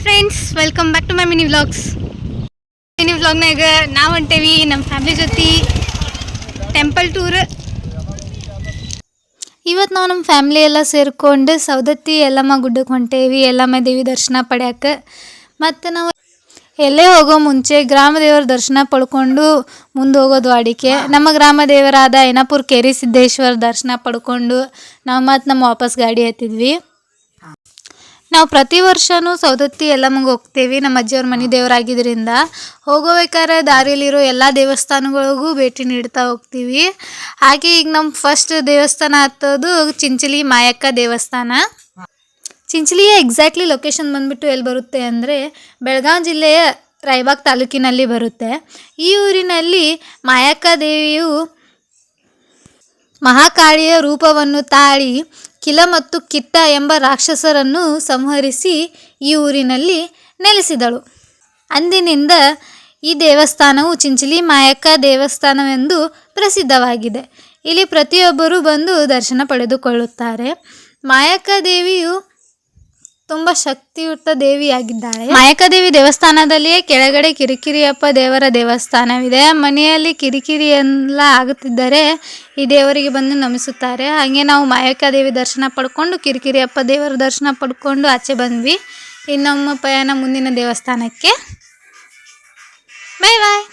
Friends, welcome back to my mini vlogs. Mini ವ್ಲಾಗ್ನಾಗ ನಾವು ಹೊಂಟೇವಿ ನಮ್ಮ ಫ್ಯಾಮಿಲಿ ಜೊತೆ ಟೆಂಪಲ್ ಟೂರ್. ಇವತ್ತು ನಾವು ನಮ್ಮ ಫ್ಯಾಮಿಲಿ ಎಲ್ಲ ಸೇರ್ಕೊಂಡು ಸವದತ್ತಿ ಯಲ್ಲಮ್ಮ ಗುಡ್ಡಕ್ಕೆ ಹೊಂಟೇವಿ, ಯಲ್ಲಮ್ಮ ದೇವಿ ದರ್ಶನ ಪಡ್ಯಾಕೆ. ಮತ್ತು ನಾವು ಎಲ್ಲೇ ಹೋಗೋ ಮುಂಚೆ ಗ್ರಾಮ ದೇವರ ದರ್ಶನ ಪಡ್ಕೊಂಡು ಮುಂದೆ ಹೋಗೋದು ವಾಡಿಕೆ. ನಮ್ಮ ಗ್ರಾಮ ದೇವರಾದ ಐನಾಪುರ ಕೇರಿ ಸಿದ್ದೇಶ್ವರ ದರ್ಶನ ಪಡ್ಕೊಂಡು ನಾವು ಮತ್ತು ನಮ್ಮ ವಾಪಸ್ ಗಾಡಿ ಹತ್ತಿದ್ವಿ. ನಾವು ಪ್ರತಿ ವರ್ಷವೂ ಸವದತ್ತಿ ಯಲ್ಲಮ್ಮಗೆ ಹೋಗ್ತೇವೆ, ನಮ್ಮ ಅಜ್ಜಿಯವ್ರ ಮನೆ ದೇವರಾಗಿದ್ದರಿಂದ. ಹೋಗೋಬೇಕಾದ್ರೆ ದಾರಿಯಲ್ಲಿರೋ ಎಲ್ಲ ದೇವಸ್ಥಾನಗಳಿಗೂ ಭೇಟಿ ನೀಡ್ತಾ ಹೋಗ್ತೀವಿ. ಹಾಗೆ ಈಗ ನಮ್ಮ ಫಸ್ಟ್ ದೇವಸ್ಥಾನ ಹತ್ತೋದು ಚಿಂಚಲಿ ಮಾಯಕ್ಕ ದೇವಸ್ಥಾನ. ಚಿಂಚಲಿಯ ಎಕ್ಸಾಕ್ಟ್ಲಿ ಲೊಕೇಶನ್ ಬಂದುಬಿಟ್ಟು ಎಲ್ಲಿ ಬರುತ್ತೆ ಅಂದರೆ ಬೆಳಗಾವಿ ಜಿಲ್ಲೆಯ ರಾಯಬಾಗ್ ತಾಲೂಕಿನಲ್ಲಿ ಬರುತ್ತೆ. ಈ ಊರಿನಲ್ಲಿ ಮಾಯಕ್ಕ ದೇವಿಯು ಮಹಾಕಾಳಿಯ ರೂಪವನ್ನು ತಾಳಿ ಕಿಲ ಮತ್ತು ಕಿಟ್ಟ ಎಂಬ ರಾಕ್ಷಸರನ್ನು ಸಂಹರಿಸಿ ಈ ಊರಿನಲ್ಲಿ ನೆಲೆಸಿದಳು. ಅಂದಿನಿಂದ ಈ ದೇವಸ್ಥಾನವು ಚಿಂಚಲಿ ಮಾಯಕ್ಕ ದೇವಸ್ಥಾನವೆಂದು ಪ್ರಸಿದ್ಧವಾಗಿದೆ. ಇಲ್ಲಿ ಪ್ರತಿಯೊಬ್ಬರೂ ಬಂದು ದರ್ಶನ ಪಡೆದುಕೊಳ್ಳುತ್ತಾರೆ. ಮಾಯಕ್ಕ ದೇವಿಯು ತುಂಬ ಶಕ್ತಿಯುತ ದೇವಿಯಾಗಿದ್ದಾಳೆ. ಮಾಯಕ್ಕ ದೇವಿ ದೇವಸ್ಥಾನದಲ್ಲಿಯೇ ಕೆಳಗಡೆ ಕಿರಿಕಿರಿಯಪ್ಪ ದೇವರ ದೇವಸ್ಥಾನವಿದೆ. ಮನೆಯಲ್ಲಿ ಕಿರಿಕಿರಿ ಎಲ್ಲ ಆಗುತ್ತಿದ್ದರೆ ಈ ದೇವರಿಗೆ ಬಂದು ನಮಿಸುತ್ತಾರೆ. ಹಾಗೆ ನಾವು ಮಾಯಕ್ಕ ದೇವಿ ದರ್ಶನ ಪಡ್ಕೊಂಡು ಕಿರಿಕಿರಿಯಪ್ಪ ದೇವರ ದರ್ಶನ ಪಡ್ಕೊಂಡು ಆಚೆ ಬಂದ್ವಿ. ಇನ್ನು ನಮ್ಮ ಪಯಣ ಮುಂದಿನ ದೇವಸ್ಥಾನಕ್ಕೆ. ಬಾಯ್ ಬಾಯ್.